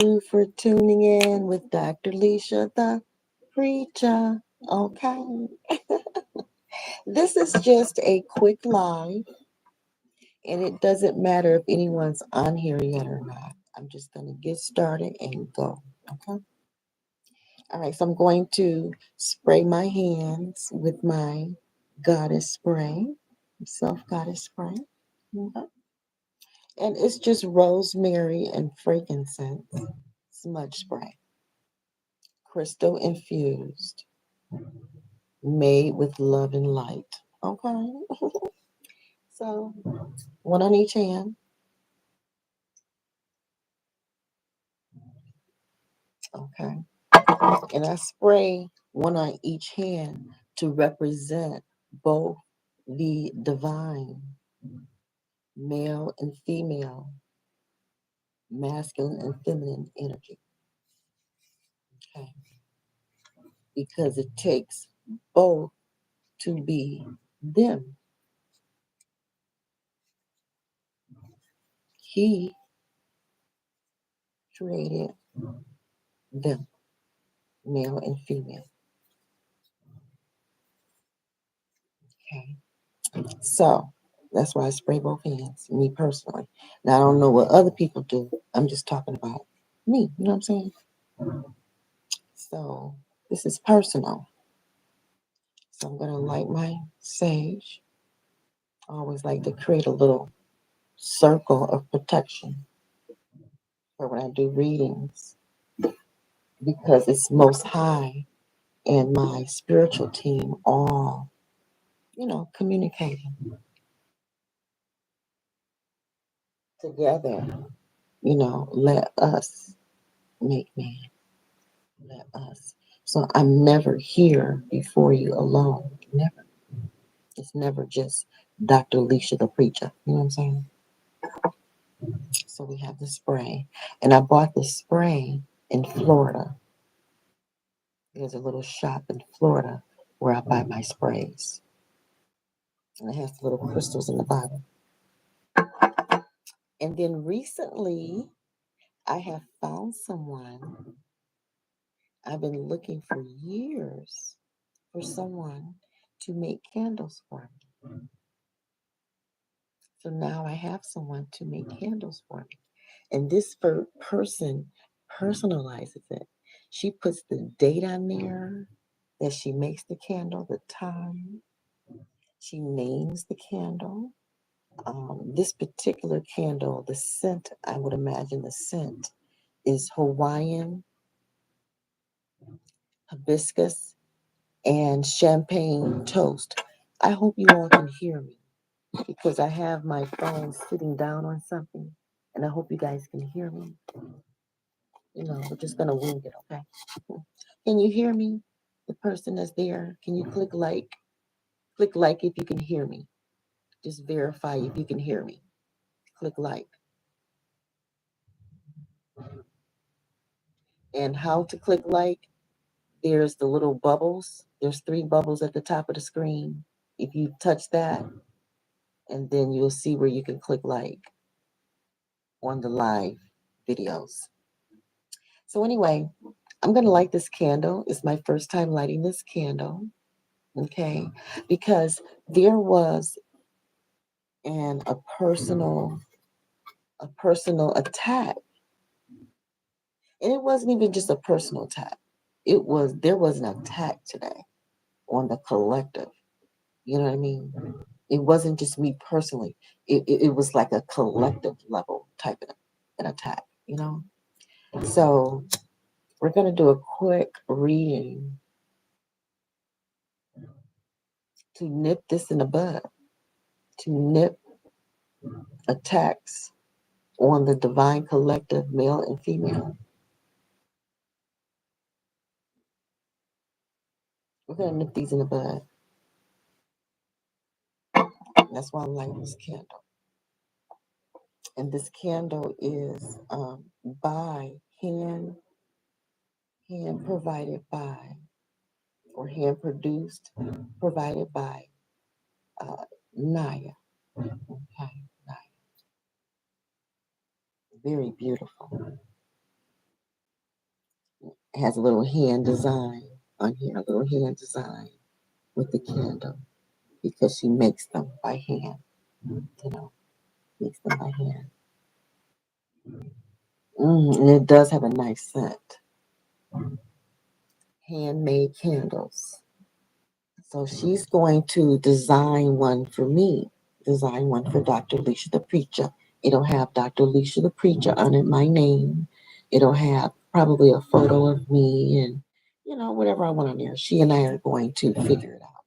you for tuning in with Dr. Leisha, the Preacha-OK. This is just a quick live, and it doesn't matter if anyone's on here yet or not. I'm just going to get started and go. Okay. All right. So I'm going to spray my hands with my goddess spray, self goddess spray. Okay. And it's just rosemary and frankincense smudge spray, crystal infused, made with love and light. Okay. So one on each hand. Okay. And I spray one on each hand to represent both the divine, male and female, masculine and feminine energy. Okay. Because it takes both to be them. He created them, male and female. Okay. So that's why I spray both hands, me personally. Now I don't know what other people do. I'm just talking about me. You know what I'm saying? So this is personal. So I'm gonna light my sage. I always like to create a little circle of protection for when I do readings because it's most high and my spiritual team all, communicating together. Let us make man. Let us. So I'm never here before you alone. Never. It's never just Dr. Alicia the preacher. You know what I'm saying? So we have the spray. And I bought the spray in Florida. There's a little shop in Florida where I buy my sprays. And it has little crystals in the bottom. And then recently, I have found someone. I've been looking for years for someone to make candles for me. So now I have someone to make candles for me. And this person personalizes it. She puts the date on there that she makes the candle, the time. She names the candle. This particular candle, the scent, I would imagine the scent is Hawaiian, hibiscus, and champagne toast. I hope you all can hear me because I have my phone sitting down on something, and I hope you guys can hear me. We're just gonna wing it, okay? Can you hear me? The person that's there, can you click like? Click like if you can hear me. Just verify if you can hear me. Click like. And how to click like? There's the little bubbles. There's 3 bubbles at the top of the screen. If you touch that, and then you'll see where you can click like on the live videos. So anyway, I'm gonna light this candle. It's my first time lighting this candle. Okay, because there was a personal attack, and it wasn't even just a personal attack. There was an attack today on the collective. You know what I mean? It wasn't just me personally. It was like a collective level type of an attack. So we're gonna do a quick reading to nip this in the bud, to nip attacks on the divine collective, male and female. We're gonna nip these in the bud. That's why I'm lighting this candle. And this candle is by hand provided by, or hand produced, provided by Naya. Okay, Naya. Very beautiful. It has a little hand design on here, a little hand design with the candle because she makes them by hand, you know, makes them by hand. And it does have a nice scent. Handmade candles. So she's going to design one for me, design one for Dr. Alicia the Preacher. It'll have Dr. Alicia the Preacher on it, my name. It'll have probably a photo of me and, whatever I want on there. She and I are going to figure it out.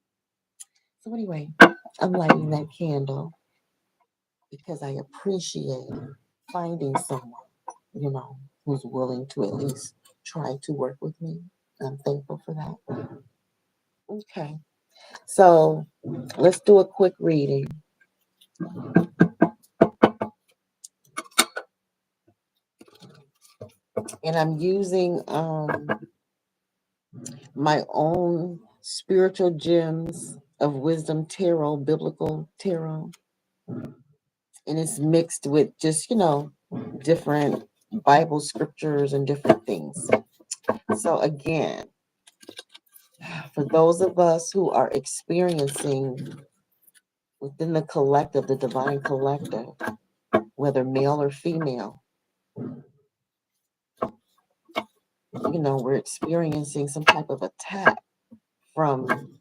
So, anyway, I'm lighting that candle because I appreciate finding someone, who's willing to at least try to work with me. I'm thankful for that. Okay. So let's do a quick reading. And I'm using my own spiritual gems of wisdom tarot, biblical tarot. And it's mixed with just, different Bible scriptures and different things. So again, for those of us who are experiencing within the collective, the divine collective, whether male or female, we're experiencing some type of attack from,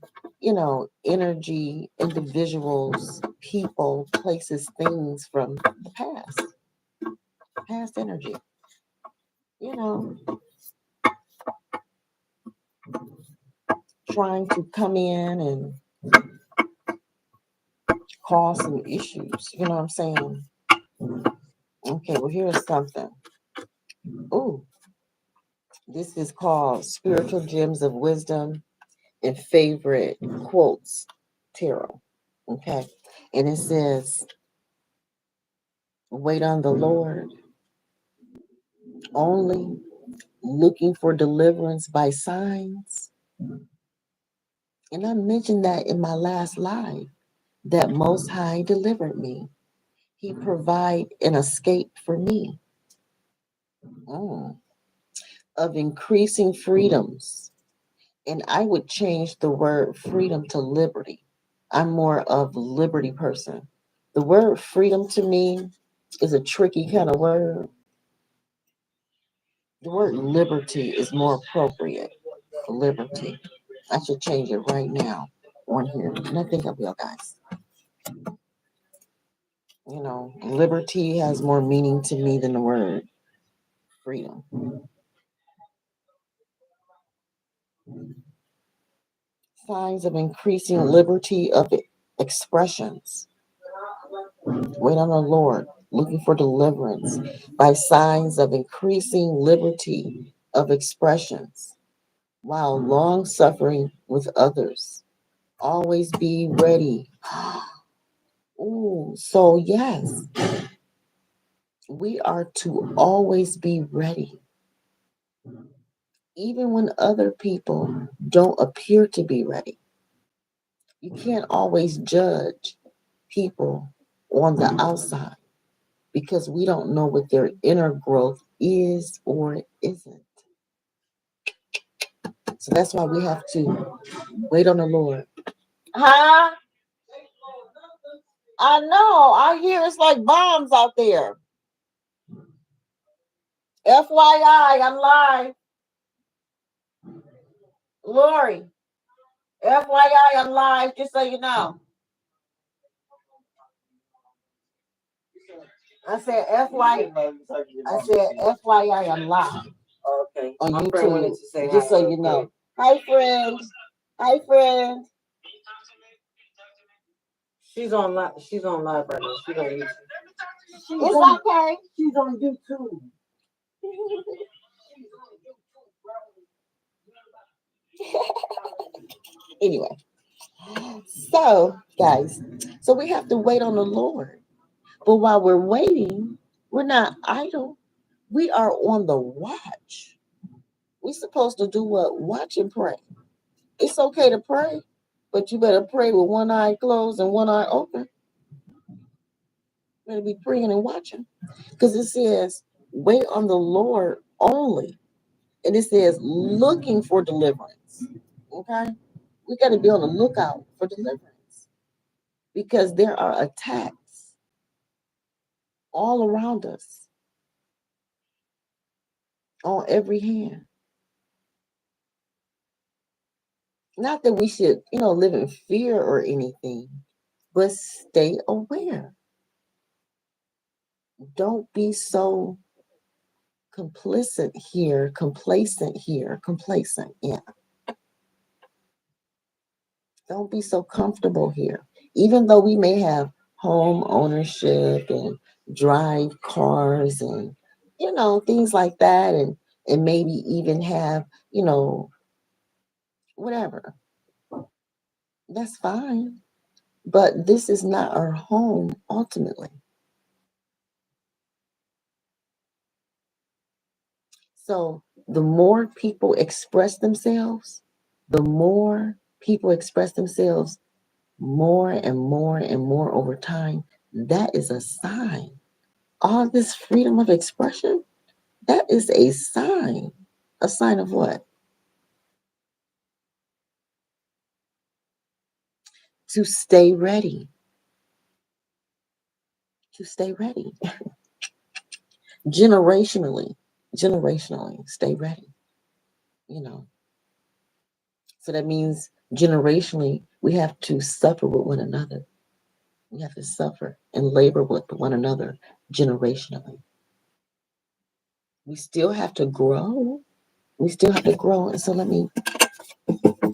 energy, individuals, people, places, things from the past energy, trying to come in and cause some issues. You know what I'm saying? Okay, well, here's something. Oh, this is called Spiritual Gems of Wisdom and Favorite Quotes Tarot. Okay, and it says, wait on the Lord, only looking for deliverance by signs. And I mentioned that in my last live, that Most High delivered me. He provide an escape for me. Of increasing freedoms. And I would change the word freedom to liberty. I'm more of a liberty person. The word freedom to me is a tricky kind of word. The word liberty is more appropriate for liberty. I should change it right now on here. And I think I will, guys. Liberty has more meaning to me than the word freedom. Signs of increasing liberty of expressions. Wait on the Lord, looking for deliverance by signs of increasing liberty of expressions, while long suffering with others. Always be ready. Ooh, so yes, we are to always be ready. Even when other people don't appear to be ready. You can't always judge people on the outside because we don't know what their inner growth is or isn't. So that's why we have to wait on the Lord. Huh? I know. I hear it's like bombs out there. FYI, I'm live. Lori, FYI, I'm live, just so you know. I said FYI. I said FYI, I'm live. Okay. On YouTube, just so you know. Hi, friend. Hi, friend. She's on live. She's on live right now. She's on YouTube. It's okay. She's on YouTube. Anyway, so guys, so we have to wait on the Lord. But while we're waiting, we're not idle. We are on the watch. We're supposed to do what? Watch and pray. It's okay to pray, but you better pray with one eye closed and one eye open. You better be praying and watching. Because it says, wait on the Lord only. And it says looking for deliverance. Okay? We got to be on the lookout for deliverance because there are attacks all around us on every hand. Not that we should, live in fear or anything, but stay aware. Don't be so complacent. Yeah. Don't be so comfortable here. Even though we may have home ownership and drive cars and, things like that, and maybe even have, whatever, that's fine. But this is not our home ultimately. So the more people express themselves, more and more and more over time, that is a sign. All this freedom of expression, that is a sign. A sign of what? To stay ready. To stay ready. Generationally, stay ready. You know. So that means generationally, we have to suffer with one another. We have to suffer and labor with one another generationally. We still have to grow. We still have to grow. And so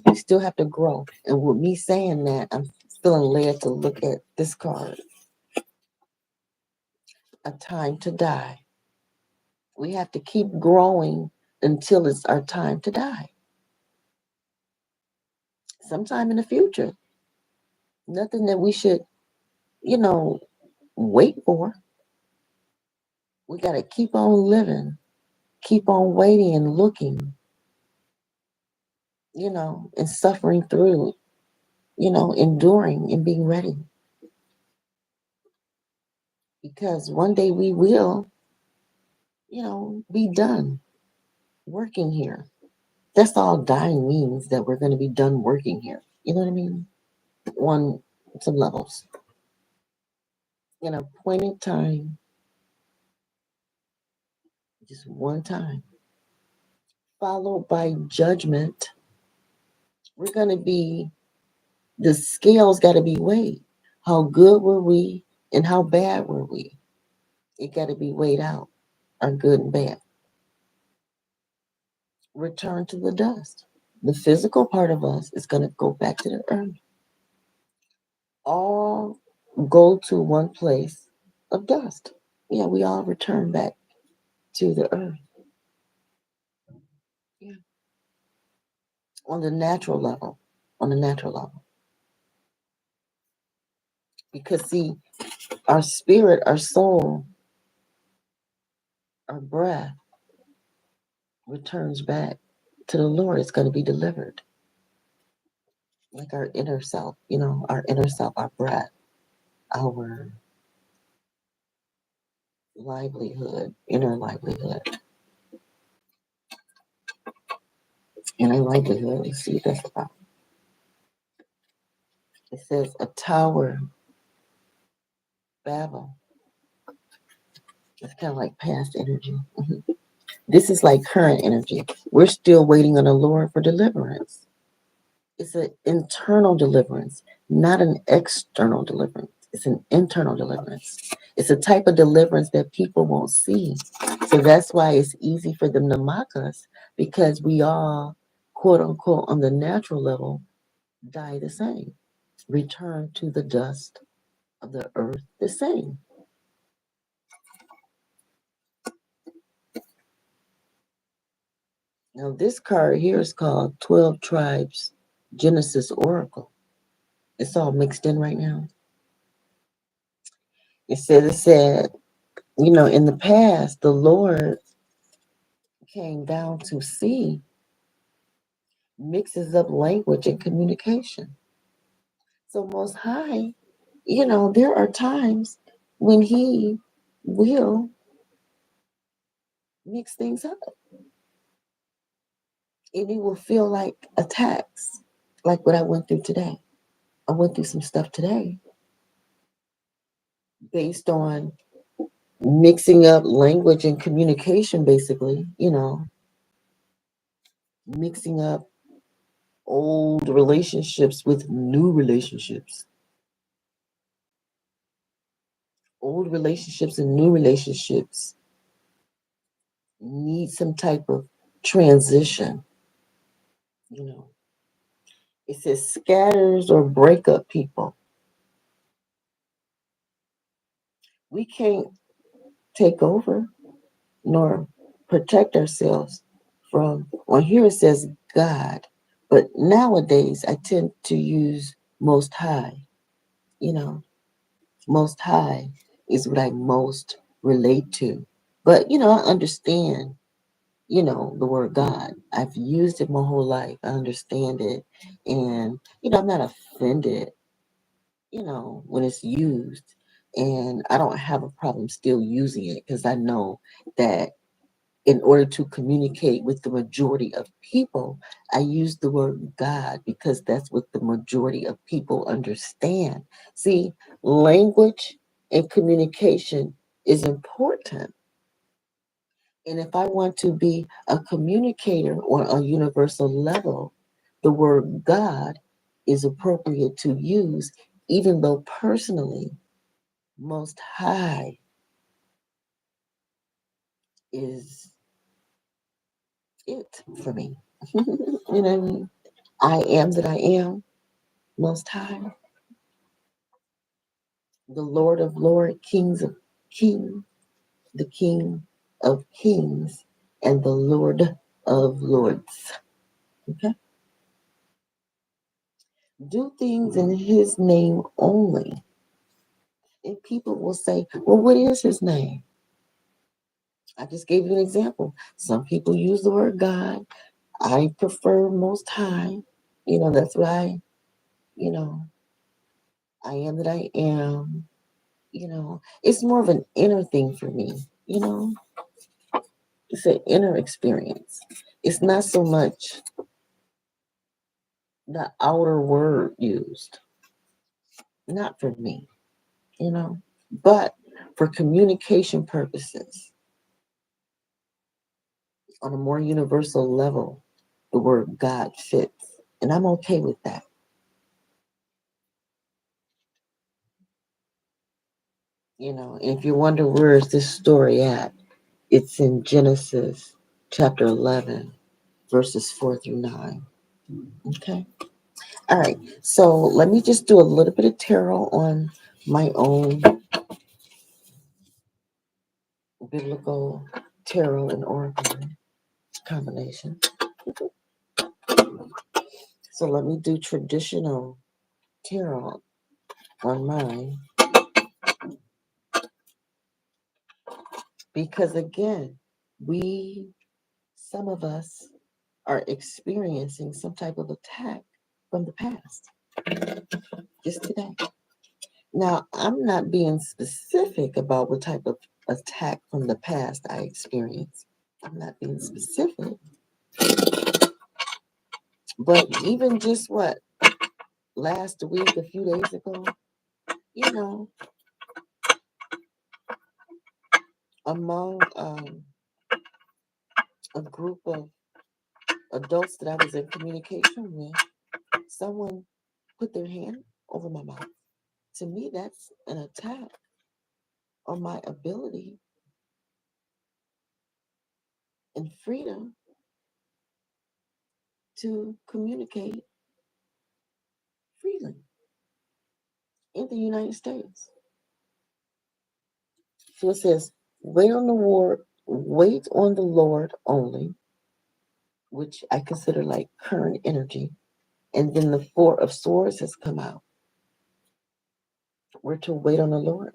we still have to grow. And with me saying that, I'm feeling led to look at this card, A Time to Die. We have to keep growing until it's our time to die. Sometime in the future. Nothing that we should, you know, wait for. We got to keep on living, keep on waiting and looking, and suffering through, enduring and being ready. Because one day we will, be done working here. That's all dying means, that we're going to be done working here. You know what I mean? On some levels. In a point in time, just one time, followed by judgment. We're going to be, the scales got to be weighed. How good were we and how bad were we? It got to be weighed out, our good and bad. Return to the dust. The physical part of us is going to go back to the earth. All go to one place of dust. Yeah, we all return back to the earth. Yeah. On the natural level. On the natural level. Because see, our spirit, our soul, our breath returns back to the Lord. It's going to be delivered. Like our inner self, our inner self, our breath, our livelihood, inner livelihood. Inner livelihood, let's see what that's about. It says a tower, Babel. It's kind of like past energy. This is like current energy. We're still waiting on the Lord for deliverance. It's an internal deliverance, not an external deliverance. It's an internal deliverance. It's a type of deliverance that people won't see. So that's why it's easy for them to mock us, because we all, quote unquote, on the natural level, die the same. Return to the dust of the earth the same. Now, this card here is called 12 Tribes Genesis Oracle. It's all mixed in right now. It said, in the past, the Lord came down to see, mixes up language and communication. So, Most High, there are times when He will mix things up. And it will feel like attacks, like what I went through today. I went through some stuff today based on mixing up language and communication, basically, mixing up old relationships with new relationships. Old relationships and new relationships need some type of transition. You know, it says scatters or break up people. We can't take over nor protect ourselves from, well, here it says God, but nowadays I tend to use Most High. You know, Most High is what I most relate to. But, I understand, the word God. I've used it my whole life. I understand it. And, I'm not offended, when it's used. And I don't have a problem still using it because I know that in order to communicate with the majority of people, I use the word God because that's what the majority of people understand. See, language and communication is important. And if I want to be a communicator on a universal level, the word God is appropriate to use, even though personally, Most High is it for me. You know what I mean? I am that I am, Most High, the Lord of Lords, Kings of Kings, the King of Kings, and the Lord of Lords. Okay? Do things in His name only. And people will say, well, what is His name? I just gave you an example. Some people use the word God. I prefer Most High. That's why, you know, I am that I am. It's more of an inner thing for me. You know, it's an inner experience. It's not so much the outer word used, not for me, but for communication purposes on a more universal level, the word God fits. And I'm okay with that. And if you wonder where is this story at, it's in Genesis chapter 11, verses 4 through 9. Okay. All right. So let me just do a little bit of tarot on my own biblical tarot and oracle combination. So let me do traditional tarot on mine because again, some of us are experiencing some type of attack from the past just today. Now, I'm not being specific about what type of attack from the past I experienced. I'm not being specific. But even just last week, a few days ago, you know, among a group of adults that I was in communication with, someone put their hand over my mouth. To me, that's an attack on my ability and freedom to communicate freely in the United States. So it says, wait on the Lord only, which I consider like current energy. And then the Four of Swords has come out. We're to wait on the Lord.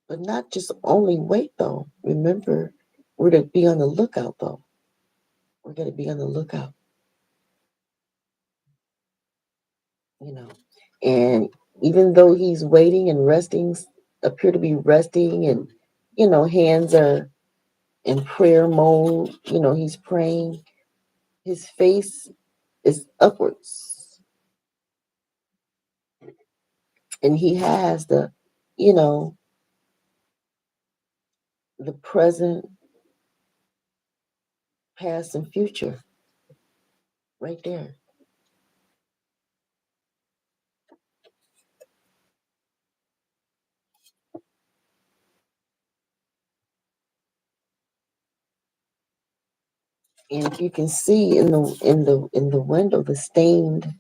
But not just only wait though. Remember, we're to be on the lookout though. We're going to be on the lookout, you know. And even though he's waiting and resting, appear to be resting and, hands are in prayer mode. He's praying. His face is upwards, and he has you know, the present, past, and future right there. And if you can see in the window, the stained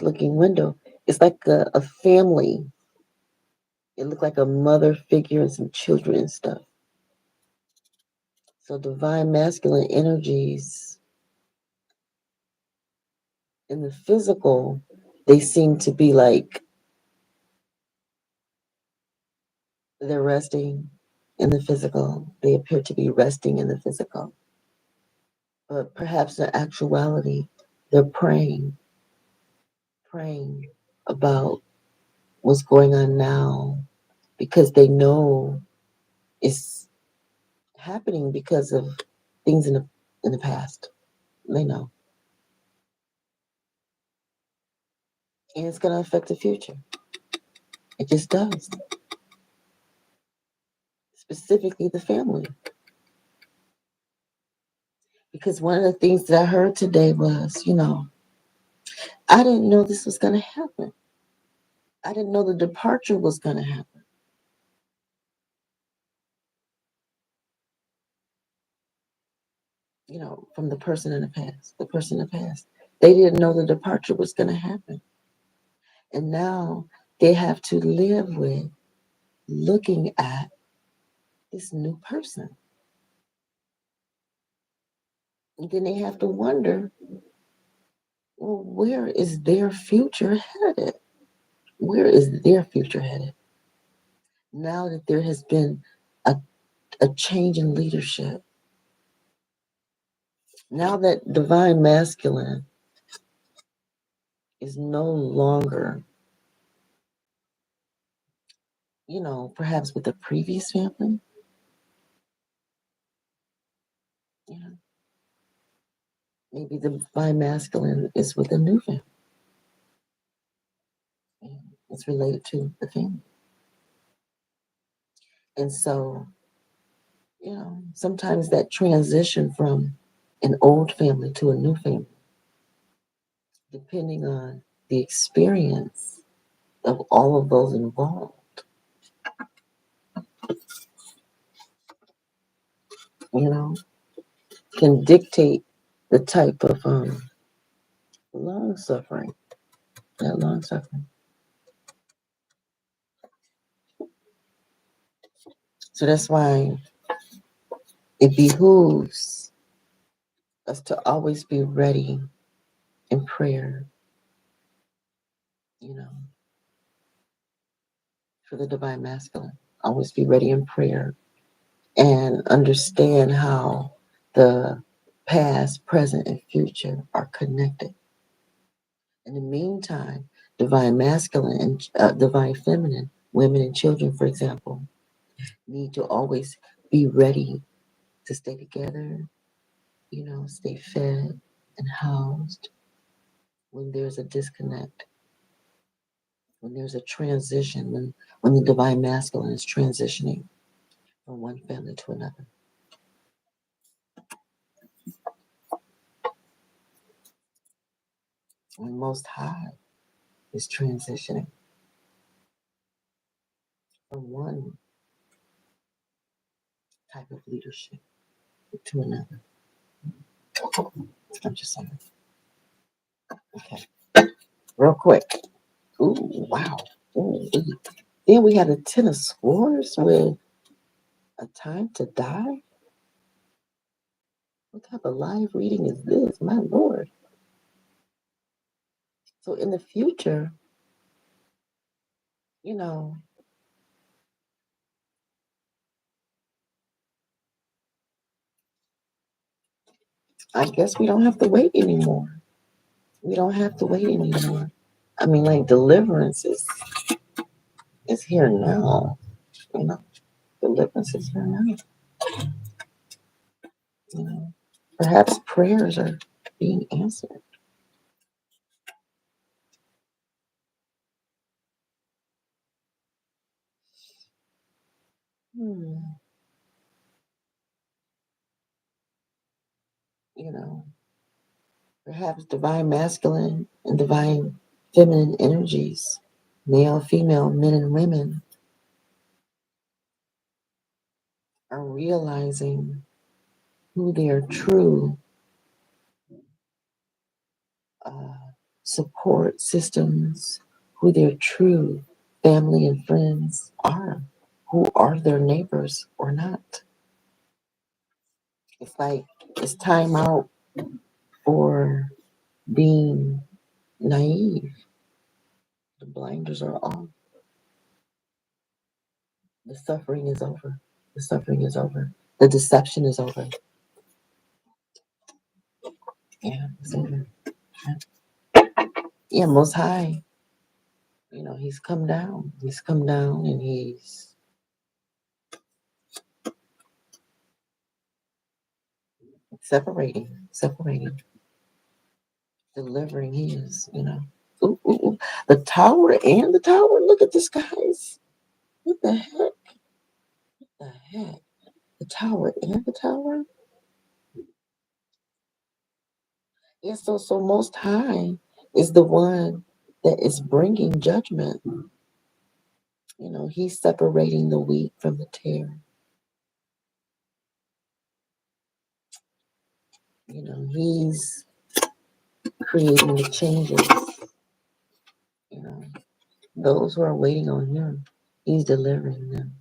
looking window, it's like a family. It looked like a mother figure and some children and stuff. So divine masculine energies in the physical, they seem to be like they're resting in the physical. They appear to be resting in the physical. But perhaps in actuality, they're praying about what's going on now because they know it's happening because of things in the past. They know. And it's going to affect the future. It just does. Specifically the family. Because one of the things that I heard today was, I didn't know this was going to happen. I didn't know the departure was going to happen. From the person in the past, They didn't know the departure was going to happen. And now they have to live with looking at this new person. And then they have to wonder, well, where is their future headed? Where is their future headed? Now that there has been a, a change in leadership, now that divine masculine is no longer, perhaps with the previous family, you know, maybe the divine masculine is with a new family. It's related to the family. And so, sometimes that transition from an old family to a new family, depending on the experience of all of those involved, you know, can dictate the type of long suffering, that long suffering. So that's why it behooves us to always be ready in prayer, you know, for the divine masculine. Always be ready in prayer and understand how the past, present, and future are connected. In the meantime, divine masculine and divine feminine, women and children, for example, need to always be ready to stay together, stay fed and housed when there's a disconnect, when there's a transition, when the divine masculine is transitioning from one family to another. When Most High is transitioning from one type of leadership to another. I'm just saying. Okay, real quick. Ooh, wow. Ooh, then we had a 10 of swords with a time to die. What type of live reading is this? My lord. So in the future, you know, I guess we don't have to wait anymore. We don't have to wait anymore. I mean, like deliverance is here now. You know, deliverance is here now. You know, perhaps prayers are being answered. Hmm. You know, perhaps divine masculine and divine feminine energies, male, female, men, and women, are realizing who their true uh, support systems, who their true family and friends are, who are their neighbors or not. It's like it's time out for being naive. The blinders are off. The suffering is over. The suffering is over. The deception is over. Yeah, it's over. Yeah, Most High, He's come down. He's come down and He's separating, delivering His. Ooh, ooh, ooh. The tower and the tower. Look at this, guys. What the heck? The heck? The tower and the tower? Yeah, so Most High is the one that is bringing judgment. He's separating the wheat from the tare. He's creating the changes. You know, those who are waiting on Him, He's delivering them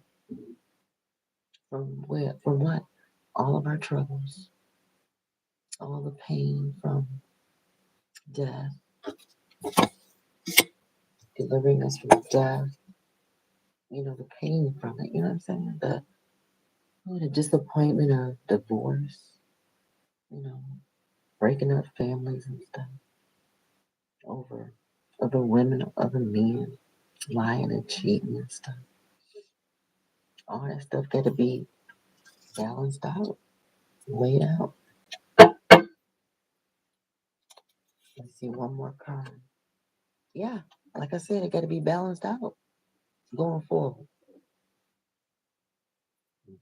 from where? From what? All of our troubles, all the pain from death, delivering us from death. The pain from it. You know what I'm saying? The disappointment of divorce. You know, breaking up families and stuff over other women, other men, lying and cheating and stuff. All that stuff got to be balanced out, weighed out. Let's see one more card. Yeah, like I said, it got to be balanced out going forward.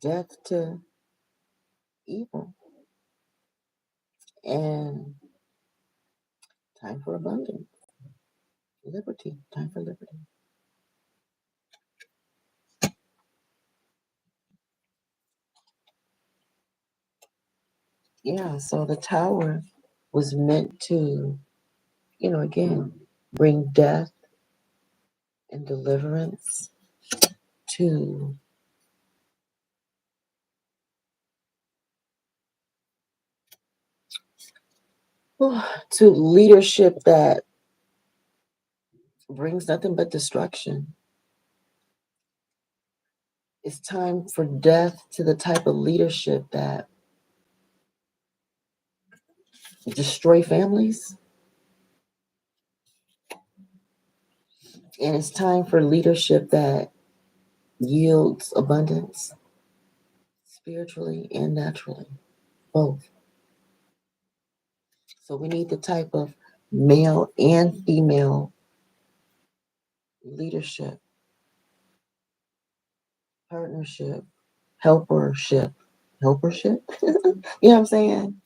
Death to evil and time for abundance. Liberty, time for liberty. Yeah, so the tower was meant to, again, bring death and deliverance to to leadership that brings nothing but destruction. It's time for death to the type of leadership that destroy families. And it's time for leadership that yields abundance spiritually and naturally, both. So we need the type of male and female leadership, partnership, helpership. You know what I'm saying?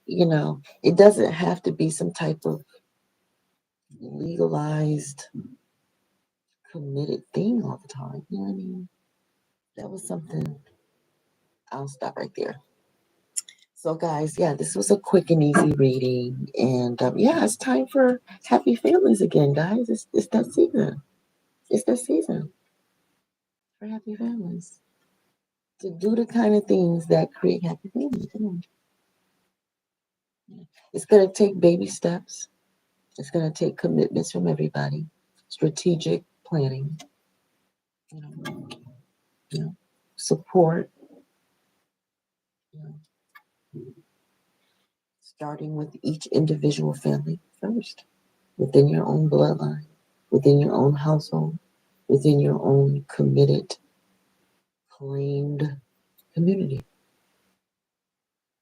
It doesn't have to be some type of legalized, committed thing all the time. You know what I mean? That was something. I'll stop right there. So, guys, yeah, this was a quick and easy reading. And yeah, it's time for happy families again, guys. It's that season. It's that season for happy families to do the kind of things that create happy families. It's going to take baby steps. It's going to take commitments from everybody, strategic planning, you know, support, you know, starting with each individual family first, within your own bloodline, within your own household, within your own committed, claimed community.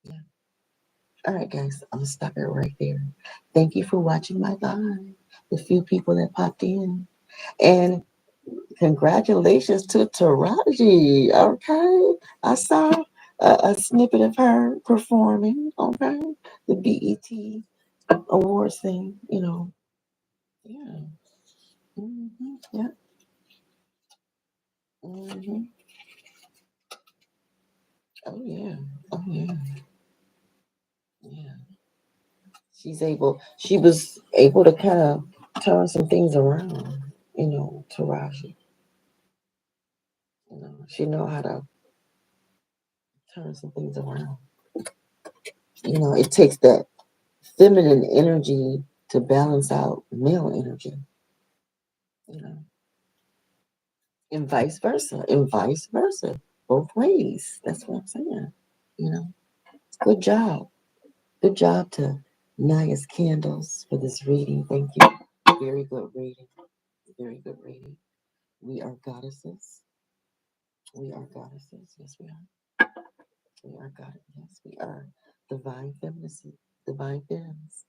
Yeah. All right, guys, I'm gonna stop it right there. Thank you for watching my live. The few people that popped in, and congratulations to Taraji. Okay, I saw a snippet of her performing. Okay, the BET awards thing. Yeah. Yeah. hmm Oh yeah. Oh yeah. Yeah. She was able to kind of turn some things around. Taraji. She know how to turn some things around. It takes that feminine energy to balance out male energy. You know, and vice versa, both ways. That's what I'm saying. You know, good job. Good job to Naya's Candles for this reading. Thank you. Very good reading. Very good reading. We are goddesses. We are goddesses. Yes, we are. We are goddesses. Yes, we are divine femininity. Divine femmes.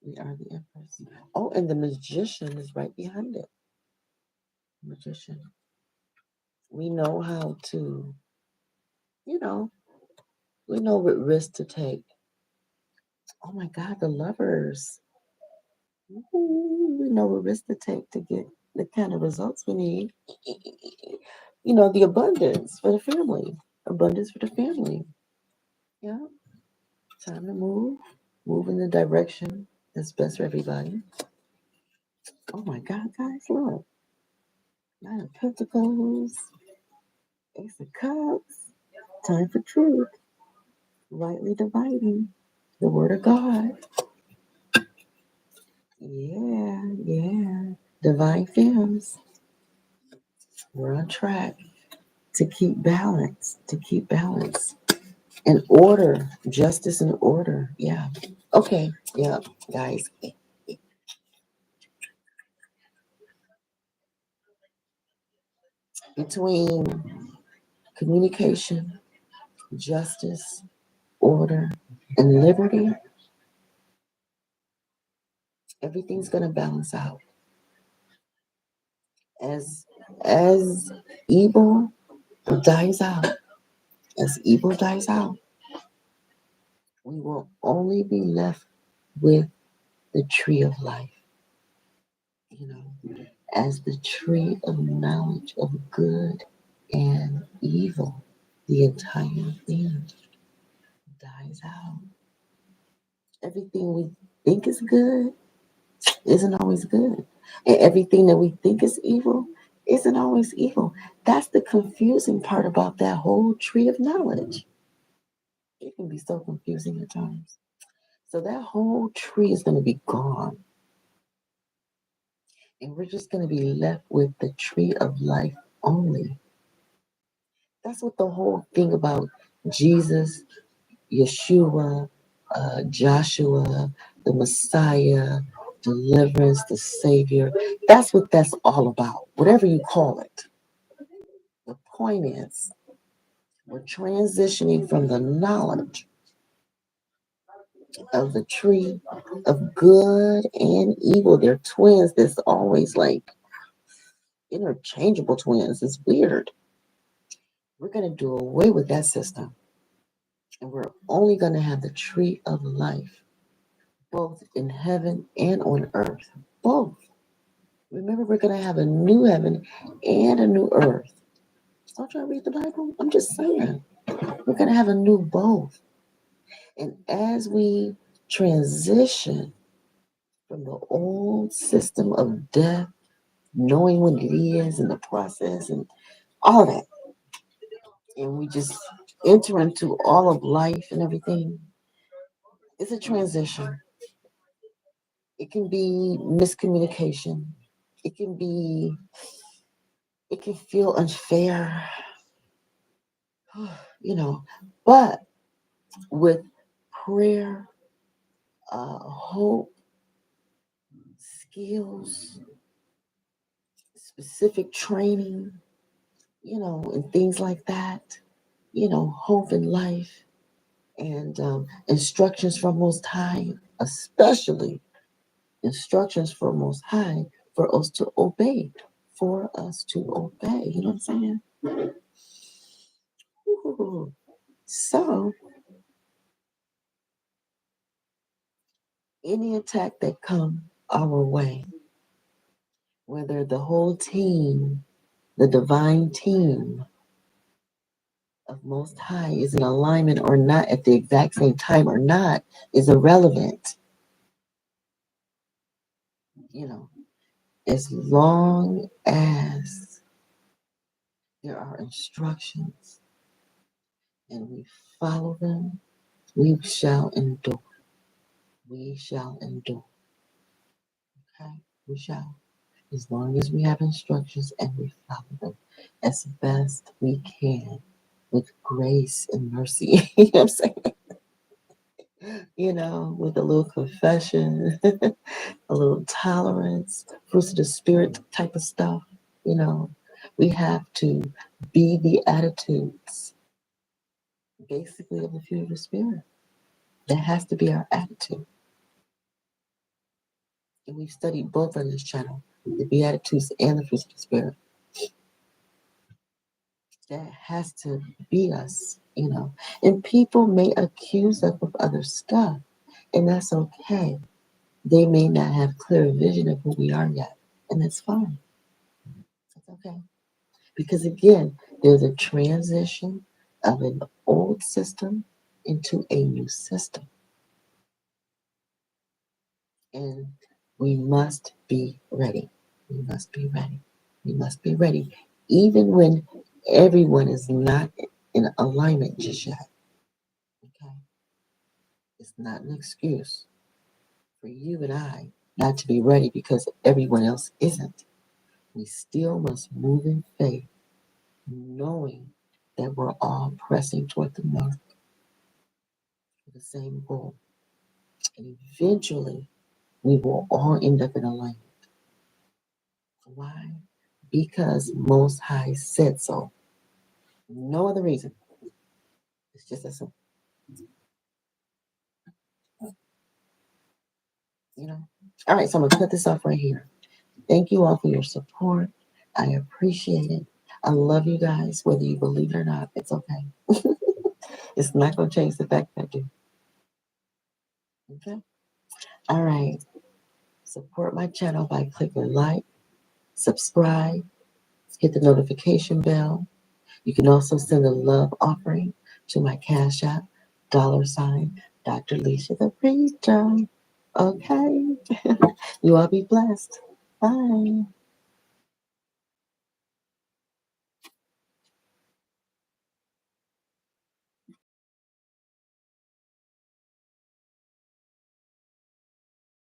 We are the empress. Oh, and the magician is right behind it. Magician. We know how to, you know, we know what risk to take. Oh my God, the lovers. Ooh, we know what risk to take to get the kind of results we need. The abundance for the family. Abundance for the family. Yeah. Time to move. Move in the direction that's best for everybody. Oh my God, guys, look. Nine of Pentacles. Ace of Cups. Time for truth. Rightly dividing the word of God. Yeah, yeah. Divine films. We're on track to keep balance, and order, justice and order. Yeah. Okay. Yeah, guys. Between communication, justice, order, and liberty, everything's gonna balance out. As evil dies out, as evil dies out, we will only be left with the tree of life, as the tree of knowledge of good and evil. The entire thing dies out. Everything we think is good isn't always good. And everything that we think is evil isn't always evil. That's the confusing part about that whole tree of knowledge. It can be so confusing at times. So that whole tree is going to be gone. And we're just going to be left with the tree of life only. That's what the whole thing about Jesus, Yeshua, Joshua, the Messiah, deliverance, the Savior. That's what that's all about, whatever you call it. The point is, we're transitioning from the knowledge of the tree of good and evil. They're twins. There's always like interchangeable twins. It's weird. We're going to do away with that system. And we're only going to have the tree of life, both in heaven and on earth. Both. Remember, we're going to have a new heaven and a new earth. Don't y'all read the Bible? I'm just saying. We're going to have a new both. And as we transition from the old system of death, knowing what it is and the process and all that, and we just enter into all of life and everything, it's a transition. It can be miscommunication. It can be, it can feel unfair, you know, but with prayer, hope, skills, specific training, and things like that, hope in life And instructions from Most High, especially instructions from Most High for us to obey. For us to obey. You know what I'm saying? Ooh. So, any attack that come our way, whether the whole team, the divine team of Most High is in alignment or not at the exact same time or not, is irrelevant. You know, as long as there are instructions and we follow them, we shall endure. We shall endure. Okay? We shall. As long as we have instructions and we follow them as best we can with grace and mercy. You know what I'm saying? With a little confession, a little tolerance, fruits of the spirit type of stuff. You know, we have to be the attitudes, basically, of the fruit of the spirit. That has to be our attitude. And we've studied both on this channel, the Beatitudes and the fruits of the spirit. That has to be us. And people may accuse us of other stuff, and that's okay. They may not have clear vision of who we are yet, and that's fine. That's okay. Because again, there's a transition of an old system into a new system. And we must be ready. We must be ready. We must be ready. Even when everyone is not in alignment just yet. Okay? It's not an excuse for you and I not to be ready because everyone else isn't. We still must move in faith, knowing that we're all pressing toward the mark for the same goal. And eventually, we will all end up in alignment. Why? Because Most High said so. No other reason. It's just that simple. You know? All right, so I'm going to cut this off right here. Thank you all for your support. I appreciate it. I love you guys, whether you believe it or not. It's okay. It's not going to change the fact that I do. Okay? All right. Support my channel by clicking like, subscribe, hit the notification bell. You can also send a love offering to my Cash App, $ Dr. Leisha the Preacher. Okay? You all be blessed. Bye.